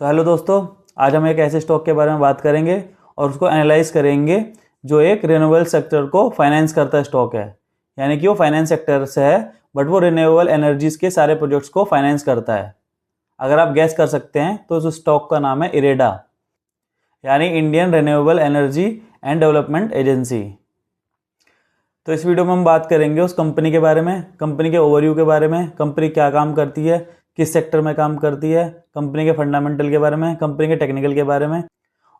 तो हेलो दोस्तों, आज हम एक ऐसे स्टॉक के बारे में बात करेंगे और उसको एनालाइज करेंगे जो एक रिन्यूएबल सेक्टर को फाइनेंस करता स्टॉक है। यानी कि वो फाइनेंस सेक्टर से है बट वो रिन्यूएबल एनर्जीज के सारे प्रोजेक्ट्स को फाइनेंस करता है। अगर आप गैस कर सकते हैं तो उस स्टॉक का नाम है इरेडा, यानी Indian renewable energy and development agency. तो इस वीडियो में हम बात करेंगे उस कंपनी के बारे में, कंपनी के ओवरव्यू के बारे में, कंपनी क्या काम करती है, किस सेक्टर में काम करती है, कंपनी के फंडामेंटल के बारे में, कंपनी के टेक्निकल के बारे में,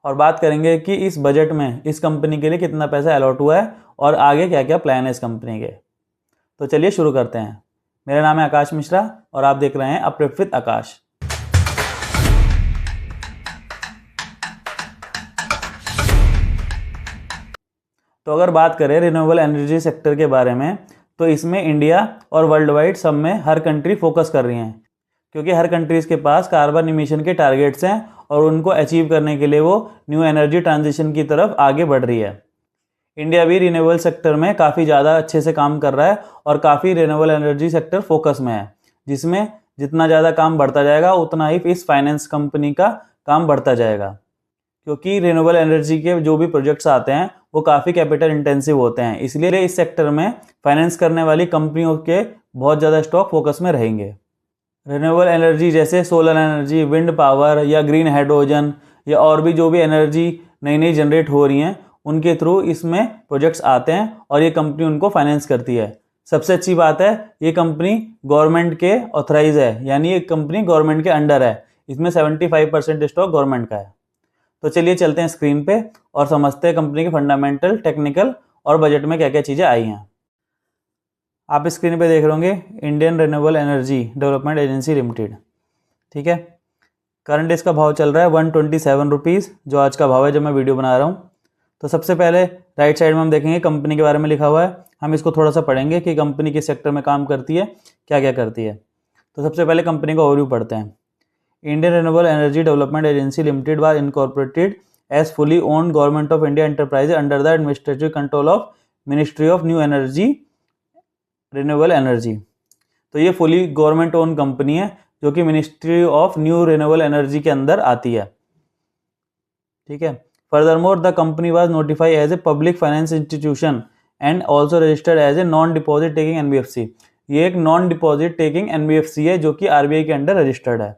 और बात करेंगे कि इस बजट में इस कंपनी के लिए कितना पैसा अलॉट हुआ है और आगे क्या क्या प्लान है इस कंपनी के। तो चलिए शुरू करते हैं। मेरा नाम है आकाश मिश्रा और आप देख रहे हैं अपलिफ्ट विद आकाश। तो अगर बात करें रिन्यूएबल एनर्जी सेक्टर के बारे में, तो इसमें इंडिया और वर्ल्ड वाइड सब में हर कंट्री फोकस कर रही हैं, क्योंकि हर कंट्रीज़ के पास कार्बन इमिशन के टारगेट्स हैं और उनको अचीव करने के लिए वो न्यू एनर्जी ट्रांजिशन की तरफ आगे बढ़ रही है। इंडिया भी रिन्यूएबल सेक्टर में काफ़ी ज़्यादा अच्छे से काम कर रहा है और काफ़ी रिन्यूएबल एनर्जी सेक्टर फोकस में है, जिसमें जितना ज़्यादा काम बढ़ता जाएगा उतना ही इस फाइनेंस कंपनी का काम बढ़ता जाएगा, क्योंकि रिन्यूएबल एनर्जी के जो भी प्रोजेक्ट्स आते हैं वो काफ़ी कैपिटल इंटेंसिव होते हैं। इसलिए इस सेक्टर में फाइनेंस करने वाली कंपनियों के बहुत ज़्यादा स्टॉक फोकस में रहेंगे। रिन्यूएबल एनर्जी जैसे सोलर एनर्जी, विंड पावर या ग्रीन हाइड्रोजन या और भी जो भी एनर्जी नई नई जनरेट हो रही हैं, उनके थ्रू इसमें प्रोजेक्ट्स आते हैं और ये कंपनी उनको फाइनेंस करती है। सबसे अच्छी बात है, ये कंपनी गवर्नमेंट के ऑथराइज है, यानी ये कंपनी गवर्नमेंट के अंडर है। इसमें 75% स्टॉक गवर्नमेंट का है। तो चलिए चलते हैं स्क्रीन पे और समझते हैं कंपनी के फंडामेंटल, टेक्निकल और बजट में क्या क्या चीज़ें आई हैं। आप स्क्रीन पे देख रहे होंगे Indian renewable energy development agency limited, ठीक है। करंट इसका भाव चल रहा है 127 रुपीज़, जो आज का भाव है जब मैं वीडियो बना रहा हूँ। तो सबसे पहले राइट साइड में हम देखेंगे कंपनी के बारे में लिखा हुआ है। हम इसको थोड़ा सा पढ़ेंगे कि कंपनी किस सेक्टर में काम करती है, क्या क्या करती है। तो सबसे पहले कंपनी का ओवरव्यू पढ़ते हैं। Indian renewable energy development agency limited was incorporated as fully owned government of India enterprise under the administrative control of ministry of new energy renewable energy. तो ये फुली गवर्नमेंट ओन कंपनी है जो कि ministry of new renewable energy के अंदर आती है, ठीक है। Furthermore the company was notified as a public finance institution and also registered as a non deposit taking NBFC. ये एक नॉन डिपॉजिट टेकिंग एनबीएफसी है जो कि आरबीआई के अंडर रजिस्टर्ड है।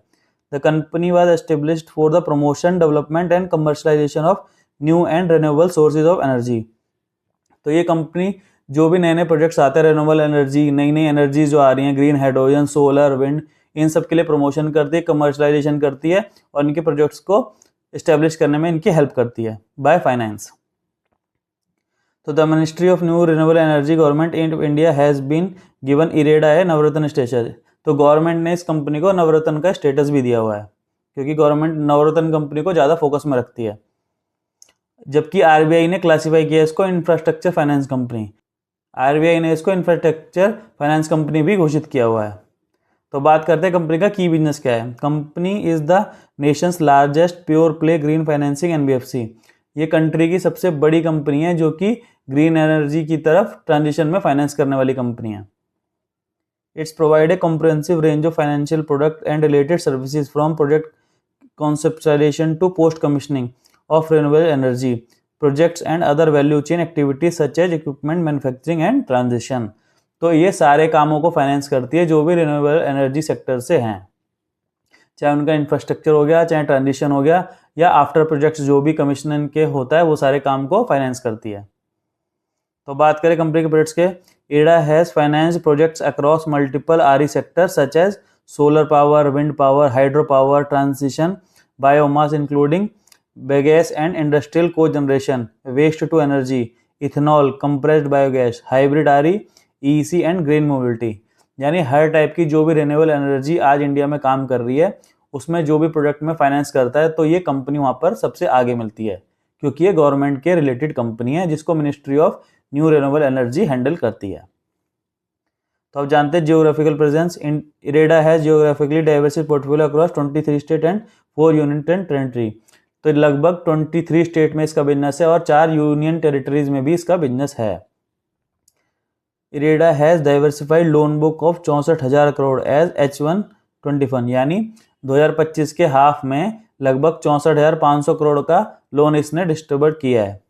The company was established for the promotion, development and commercialization of new and renewable sources of energy। तो ये company जो भी नए नए प्रोजेक्ट्स आते हैं रिन्यूएबल एनर्जी, नई नई एनर्जी जो आ रही हैं, ग्रीन हाइड्रोजन, सोलर, विंड, इन सब के लिए प्रमोशन करती है, कमर्शलाइजेशन करती है और इनके प्रोजेक्ट्स को इस्टेब्लिश करने में इनकी हेल्प करती है बाय फाइनेंस। तो the ministry of new renewable energy government in India has been given IREDA है नवरत्न स्टेटस। तो गवर्नमेंट ने इस कंपनी को नवरत्न का स्टेटस भी दिया हुआ है, क्योंकि गवर्नमेंट नवरत्न कंपनी को ज़्यादा फोकस में रखती है। जबकि आरबीआई ने क्लासीफाई किया इसको इंफ्रास्ट्रक्चर फाइनेंस कंपनी। आरबीआई ने इसको इंफ्रास्ट्रक्चर फाइनेंस कंपनी भी घोषित किया हुआ है। तो बात करते हैं कंपनी का की बिजनेस क्या है। Company is the Nations largest pure play green financing NBFC. ये कंट्री की सबसे बड़ी कंपनी है जो कि ग्रीन एनर्जी की तरफ ट्रांजिशन में फाइनेंस करने वाली कंपनी है। It's provide a comprehensive range of financial product and related services from project conceptualization to post commissioning of renewable energy projects and other value chain activities such as equipment manufacturing and transition। तो ये सारे कामों को finance करती है जो भी renewable energy sector से हैं, चाहे उनका इंफ्रास्ट्रक्चर हो गया, चाहे ट्रांजिशन हो गया, या आफ्टर प्रोजेक्ट्स जो भी कमीशनिंग के होता है, वो सारे काम को फाइनेंस करती है। तो बात करें कंपनी के प्रोजेक्ट्स के, IREDA has financed projects across multiple RE sectors such as solar power, wind power, hydropower, transition, biomass including biogas and industrial cogeneration, waste to energy, ethanol, compressed biogas, hybrid RE, EEC and green mobility। यानी हर type की जो भी renewable energy आज India में काम कर रही है, उसमें जो भी प्रोजेक्ट में फाइनेंस करता है, तो ये कंपनी वहाँ पर सबसे आगे मिलती है, क्योंकि ये गवर्नमेंट के रिलेटेड कंपनी है जिसको ministry of new renewable energy handle करती है। तो अब जानते हैं जियोग्राफिकल प्रेजेंस। इरेडा है geographically diversified portfolio across 23 state and 4 union territory. तो लगभग 23 स्टेट में इसका बिजनेस है और 4 यूनियन टेरिटरीज में भी इसका बिजनेस है। IREDA has diversified loan book of 64,000 crore as H1 21, यानी 2025 के हाफ में लगभग 64,500 करोड़ का लोन इसने डिस्ट्रीब्यूट किया है।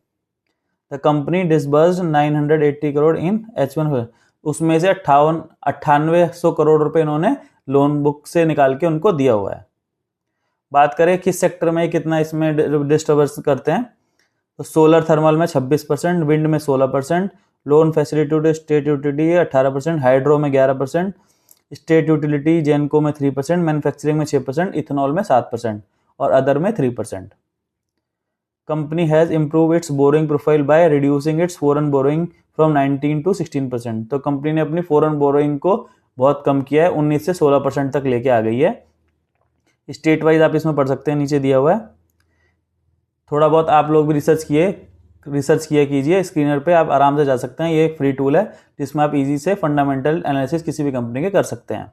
The company disbursed 980 crore in H1, उसमें से 9800 करोड़ रुपए इन्होंने लोन बुक से निकाल के उनको दिया हुआ है। बात करें किस सेक्टर में कितना इसमें डिस्टर्बेंस करते हैं, तो सोलर थर्मल में 26%, विंड में 16%, loan facility to state utility 18%, hydro में 11%, स्टेट यूटिलिटी जेनको में 3%, मैन्युफैक्चरिंग में 6%, इथेनॉल में 7% और अदर में 3%। Company has improve it's boring profile by reducing it's foreign boring from 19 to 16%। तो कंपनी ने अपनी फॉरेन बोरिंग को बहुत कम किया है, 19 से 16% तक लेके आ गई है। स्टेट वाइज आप इसमें पढ़ सकते हैं, नीचे दिया हुआ है। थोड़ा बहुत आप लोग भी रिसर्च किया कीजिए, स्क्रीनर पे आप आराम से जा सकते हैं। ये एक फ्री टूल है जिसमें आप इजी से फंडामेंटल एनालिसिस किसी भी कंपनी के कर सकते हैं।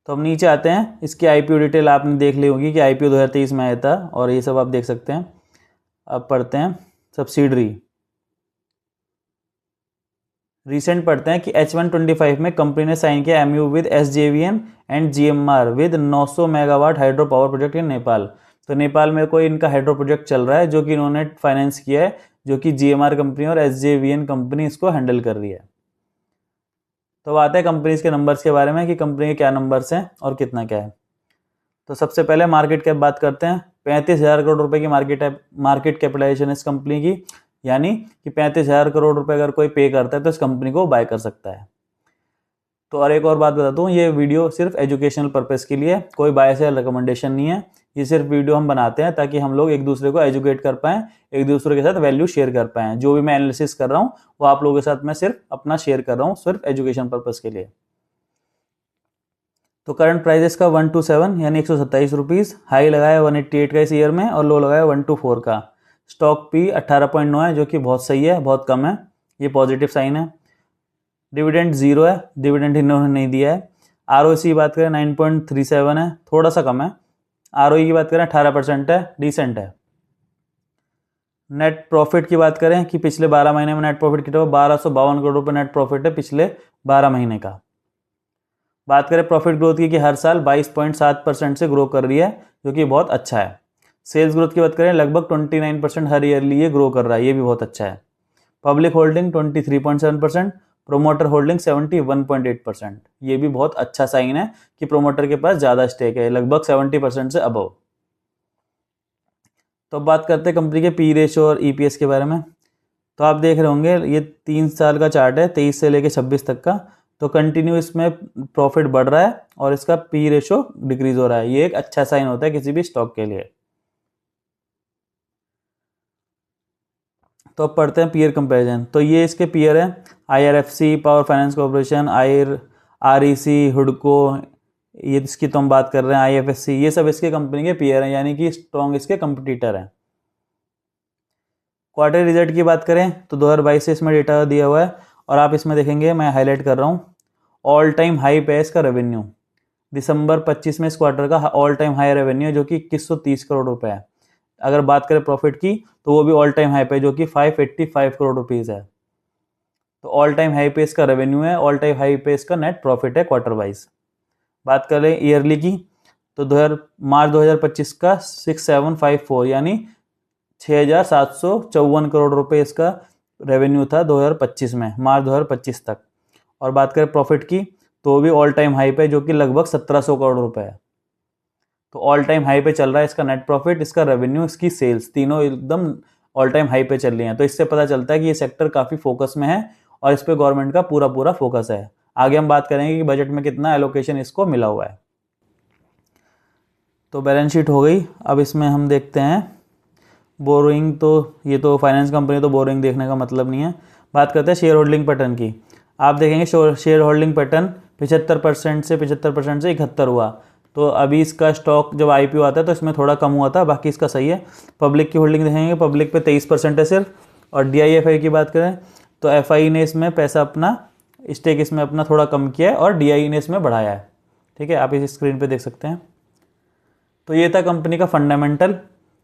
तो अब नीचे आते हैं, इसकी आईपीओ डिटेल आपने देख ली होगी कि आईपीओ 2023 में आया था और ये सब आप देख सकते हैं। अब पढ़ते हैं सब्सिडरी। रिसेंट पढ़ते हैं कि H125 में कंपनी ने साइन किया MOU with SJVN and GMR with 900 megawatt hydro power project in Nepal. तो नेपाल में कोई इनका हाइड्रो प्रोजेक्ट चल रहा है जो कि इन्होंने फाइनेंस किया है, जो कि GMR कंपनी और SJVN कंपनी इसको हैंडल कर रही है। तो आते हैं कंपनीज के नंबर्स के बारे में कि कंपनी के क्या नंबर्स हैं और कितना क्या है। तो सबसे पहले मार्केट कैप बात करते हैं। 35,000 करोड़ रुपए की मार्केट कैपिटलाइजेशन इस कंपनी की, यानी कि 35,000 करोड़ रुपए अगर कोई पे करता है तो इस कंपनी को बाय कर सकता है। तो और एक और बात बताता हूँ, ये वीडियो सिर्फ एजुकेशनल पर्पस के लिए, कोई बाय सेल रिकमेंडेशन नहीं है। ये सिर्फ वीडियो हम बनाते हैं ताकि हम लोग एक दूसरे को एजुकेट कर पाएं, एक दूसरे के साथ वैल्यू शेयर कर पाएं। जो भी मैं एनालिसिस कर रहा हूँ वो आप लोगों के साथ मैं सिर्फ अपना शेयर कर रहा हूँ, सिर्फ एजुकेशन पर्पस के लिए। तो करंट प्राइस का 127 यानी 127 रुपीज़, हाई लगाया 188 का इस ईयर में और लो लगाया 124 का। स्टॉक पी 18.9 है जो कि बहुत सही है, बहुत कम है, ये पॉजिटिव साइन है। डिविडेंड 0 है, डिविडेंड इन्होंने नहीं दिया है। ROC की बात करें 9.37 है, थोड़ा सा कम है। ROE की बात करें 18% है, डिसेंट है। नेट प्रॉफिट की बात करें कि पिछले 12 महीने में नेट प्रॉफिट कितना 1252 करोड़ रुपये नेट प्रॉफिट है पिछले 12 महीने का। बात करें प्रॉफिट ग्रोथ की कि हर साल 22.7% से ग्रो कर रही है, जो कि बहुत अच्छा है। सेल्स ग्रोथ की बात करें लगभग 29% हर ईयरली ये ग्रो कर रहा है, ये भी बहुत अच्छा है। पब्लिक होल्डिंग 23.7%, प्रोमोटर होल्डिंग 71.8%, ये भी बहुत अच्छा साइन है कि प्रोमोटर के पास ज़्यादा स्टेक है, लगभग 70% से अबव। तो अब बात करते हैं कंपनी के पी रेशो और EPS के बारे में। तो आप देख रहे होंगे ये 3 साल का चार्ट है, 23 से लेकर 26 तक का। तो कंटिन्यू इसमें प्रॉफिट बढ़ रहा है और इसका पी रेशो डिक्रीज हो रहा है, ये एक अच्छा साइन होता है किसी भी स्टॉक के लिए। तो अब पढ़ते हैं पीयर कंपैरिजन। तो ये इसके पीयर है IRFC, power finance corporation, REC, हुडको, ये इसकी तो हम बात कर रहे हैं IFSC, ये सब इसके कंपनी के पीयर हैं, यानी कि स्ट्रॉन्ग इसके कंपटीटर हैं। क्वार्टर रिजल्ट की बात करें तो 2022 से इसमें डेटा दिया हुआ है और आप इसमें देखेंगे, मैं हाईलाइट कर रहा हूँ, ऑल टाइम हाई पे इसका रेवेन्यू। दिसंबर 25 में इस क्वार्टर का ऑल टाइम हाई रेवेन्यू है जो कि 2130 करोड़ रुपए है। अगर बात करें प्रॉफिट की तो वो भी ऑल टाइम हाई पे जो कि 585 करोड़ रुपीज़ है। तो ऑल टाइम हाई पे इसका रेवेन्यू है, ऑल टाइम हाई पे इसका नेट प्रॉफिट है क्वार्टर वाइज। बात करें ईयरली की तो मार्च 2025 का 6754 यानी 6754 करोड़ रुपए इसका रेवेन्यू था 2025 में, मार्च 2025 तक। और बात करें प्रॉफिट की तो भी ऑल टाइम हाई पे जो कि लगभग 1700 करोड़ रुपए है। तो ऑल टाइम हाई पे चल रहा है इसका नेट प्रॉफिट, इसका रेवेन्यू, इसकी सेल्स, तीनों एकदम ऑल टाइम हाई पे चल रही हैं। तो इससे पता चलता है कि ये सेक्टर काफ़ी फोकस में है और इस पर गवर्नमेंट का पूरा फोकस है। आगे हम बात करेंगे कि बजट में कितना एलोकेशन इसको मिला हुआ है। तो बैलेंस शीट हो गई, अब इसमें हम देखते हैं बोरोइंग। तो ये तो फाइनेंस कंपनी, तो बोरोइंग देखने का मतलब नहीं है। बात करते हैं शेयर होल्डिंग पैटर्न की। आप देखेंगे शेयर होल्डिंग पैटर्न 75% से 71% हुआ। तो अभी इसका स्टॉक जब IPO आता है तो इसमें थोड़ा कम हुआ था, बाकी इसका सही है। पब्लिक की होल्डिंग देखेंगे, पब्लिक पे 23% है सिर्फ। और DIFI की बात करें तो FI ने इसमें पैसा अपना स्टेक इसमें अपना थोड़ा कम किया है और DI ने इसमें बढ़ाया है। ठीक है, आप इस स्क्रीन पे देख सकते हैं। तो ये था कंपनी का फंडामेंटल।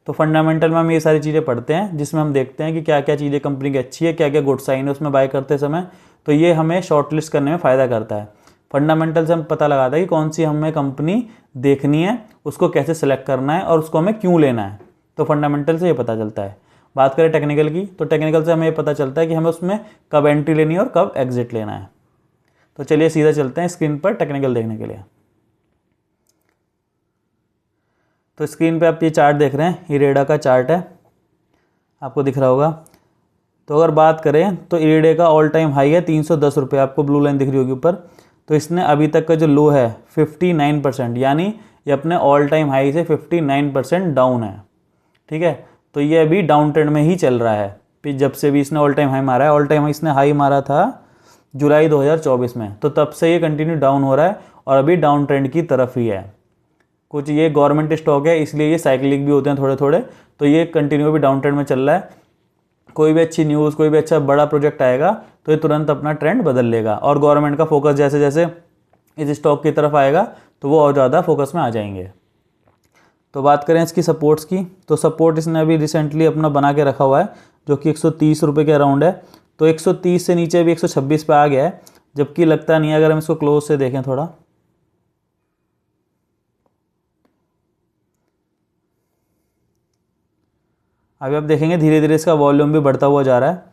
तो फंडामेंटल में हम ये सारी चीज़ें पढ़ते हैं जिसमें हम देखते हैं कि क्या क्या चीज़ें कंपनी की अच्छी है, क्या क्या गुड साइन है उसमें बाय करते समय। तो ये हमें शॉर्ट लिस्ट करने में फ़ायदा करता है। फंडामेंटल से हम पता लगाता है कि कौन सी हमें कंपनी देखनी है, उसको कैसे सेलेक्ट करना है और उसको हमें क्यों लेना है। तो फंडामेंटल से ये पता चलता है। बात करें टेक्निकल की, तो टेक्निकल से हमें ये पता चलता है कि हमें उसमें कब एंट्री लेनी है और कब एग्जिट लेना है। तो चलिए सीधा चलते हैं स्क्रीन पर टेक्निकल देखने के लिए। तो स्क्रीन पे आप ये चार्ट देख रहे हैं, इरेडा का चार्ट है, आपको दिख रहा होगा। तो अगर बात करें तो इरेडा का ऑल टाइम हाई है 310 रुपये, आपको ब्लू लाइन दिख रही होगी ऊपर। तो इसने अभी तक का जो लो है 59%, यानी ये अपने ऑल टाइम हाई से 59% डाउन है। ठीक है, तो ये अभी डाउन ट्रेंड में ही चल रहा है। फिर जब से भी इसने ऑल टाइम हाई मारा है, ऑल टाइम इसने हाई मारा था जुलाई 2024 में, तो तब से ये कंटिन्यू डाउन हो रहा है और अभी डाउन ट्रेंड की तरफ ही है। कुछ ये गवर्नमेंट स्टॉक है, इसलिए ये साइक्लिक भी होते हैं थोड़े थोड़े, तो ये कंटिन्यू भी डाउन ट्रेंड में चल रहा है। कोई भी अच्छी न्यूज़, कोई भी अच्छा बड़ा प्रोजेक्ट आएगा तो ये तुरंत अपना ट्रेंड बदल लेगा, और गवर्नमेंट का फोकस जैसे जैसे इस स्टॉक की तरफ आएगा तो वो और ज़्यादा फोकस में आ जाएंगे। तो बात करें इसकी सपोर्ट्स की, तो सपोर्ट इसने अभी रिसेंटली अपना बना के रखा हुआ है जो कि 130 रुपये के अराउंड है। तो 130 से नीचे भी 126 पे आ गया है, जबकि लगता नहीं है अगर हम इसको क्लोज से देखें थोड़ा। अभी आप देखेंगे धीरे धीरे इसका वॉल्यूम भी बढ़ता हुआ जा रहा है।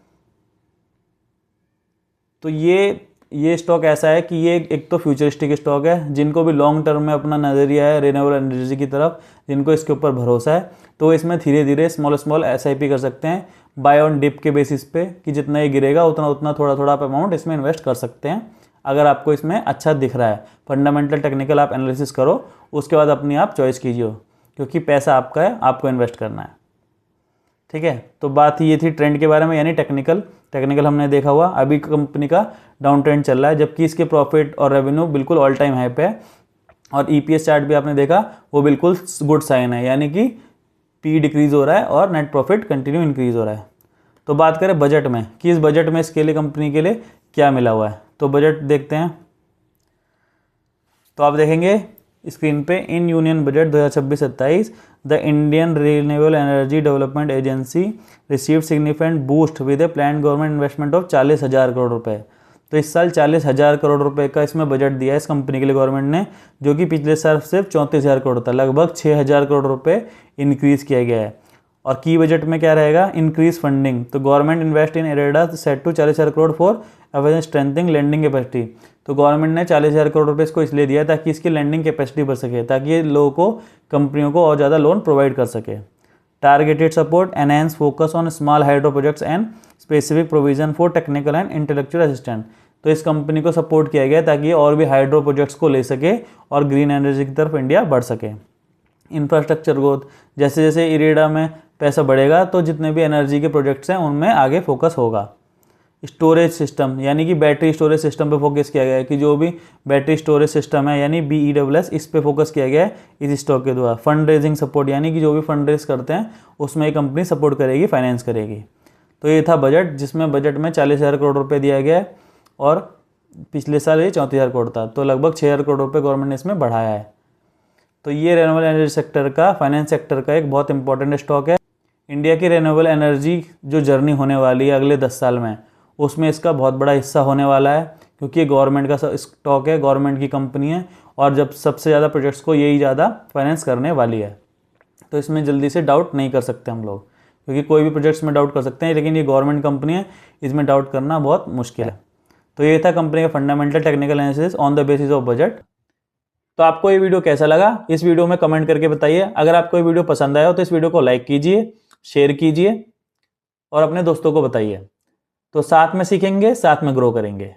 तो ये स्टॉक ऐसा है कि ये एक तो फ्यूचरिस्टिक स्टॉक है, जिनको भी लॉन्ग टर्म में अपना नज़रिया है रिन्यूएबल एनर्जी की तरफ, जिनको इसके ऊपर भरोसा है, तो इसमें धीरे धीरे स्मॉल SIP कर सकते हैं बाय ऑन डिप के बेसिस पे, कि जितना ये गिरेगा उतना उतना थोड़ा थोड़ा आप अमाउंट इसमें इन्वेस्ट कर सकते हैं, अगर आपको इसमें अच्छा दिख रहा है। फंडामेंटल टेक्निकल आप एनालिसिस करो, उसके बाद अपनी आप चॉइस कीजिए, क्योंकि पैसा आपका है, आपको इन्वेस्ट करना है। ठीक है, तो बात ये थी ट्रेंड के बारे में, यानी टेक्निकल हमने देखा हुआ। अभी कंपनी का डाउन ट्रेंड चल रहा है, जबकि इसके प्रॉफिट और रेवेन्यू बिल्कुल ऑल टाइम हाई पे है, और EPS चार्ट भी आपने देखा, वो बिल्कुल गुड साइन है, यानी कि P डिक्रीज हो रहा है और नेट प्रॉफिट कंटिन्यू इंक्रीज हो रहा है। तो बात करें बजट में कि इस बजट में इसके लिए कंपनी के लिए क्या मिला हुआ है, तो बजट देखते हैं। तो आप देखेंगे स्क्रीन पे, in union budget 2026-27 the Indian renewable energy development agency received significant boost with A plan government investment of 40,000 crore रुपए। तो इस साल 40,000 करोड़ रुपए का इसमें बजट दिया है इस कंपनी के लिए गवर्नमेंट ने, जो कि पिछले साल सिर्फ 34,000 करोड़ था, लगभग 6,000 करोड़ रुपए इंक्रीज किया गया है। और की बजट में क्या रहेगा, इंक्रीज फंडिंग। तो government invest in IREDA set to 40,000 crore for strengthening lending capacity. तो गवर्नमेंट ने 40,000 करोड़ रुपए इसको इसलिए दिया ताकि इसकी लैंडिंग कैपेसिटी बढ़ सके, ताकि ये लोगों को, कंपनियों को और ज़्यादा लोन प्रोवाइड कर सके। Targeted support enhance focus on small hydro projects and specific provision for technical and intellectual assistant. तो इस कंपनी को सपोर्ट किया गया ताकि ये और भी हाइड्रो प्रोजेक्ट्स को ले सके और ग्रीन एनर्जी की तरफ इंडिया बढ़ सके। इंफ्रास्ट्रक्चर ग्रोथ, जैसे जैसे इरेडा में पैसा बढ़ेगा तो जितने भी एनर्जी के प्रोजेक्ट्स हैं उनमें आगे फोकस होगा। स्टोरेज सिस्टम, यानी कि बैटरी स्टोरेज सिस्टम पे फोकस किया गया है, कि जो भी बैटरी स्टोरेज सिस्टम है यानी BESS, इस पे फोकस किया गया है इस स्टॉक के द्वारा। फंड रेजिंग सपोर्ट, यानी कि जो भी फंड रेज करते हैं उसमें ये कंपनी सपोर्ट करेगी, फाइनेंस करेगी। तो ये था बजट, जिसमें बजट में 40,000 करोड़ रुपये दिया गया है, और पिछले साल ये 34,000 करोड़ था, तो लगभग 6,000 करोड़ रुपये गवर्नमेंट ने इसमें बढ़ाया है। तो ये रिन्यूएबल एनर्जी सेक्टर का, फाइनेंस सेक्टर का एक बहुत इंपॉर्टेंट स्टॉक है। इंडिया की रिन्यूएबल एनर्जी जो जर्नी होने वाली है अगले 10 साल में, उसमें इसका बहुत बड़ा हिस्सा होने वाला है, क्योंकि ये गवर्नमेंट का स्टॉक है, गवर्नमेंट की कंपनी है, और जब सबसे ज़्यादा प्रोजेक्ट्स को यही ज़्यादा फाइनेंस करने वाली है, तो इसमें जल्दी से डाउट नहीं कर सकते हम लोग, क्योंकि कोई भी प्रोजेक्ट्स में डाउट कर सकते हैं, लेकिन ये गवर्नमेंट कंपनी है, इसमें डाउट करना बहुत मुश्किल है। तो ये था कंपनी का fundamental technical analysis on the basis of budget. तो आपको ये वीडियो कैसा लगा, इस वीडियो में कमेंट करके बताइए। अगर आपको ये वीडियो पसंद आया हो तो इस वीडियो को लाइक कीजिए, शेयर कीजिए और अपने दोस्तों को बताइए। तो साथ में सीखेंगे, साथ में ग्रो करेंगे।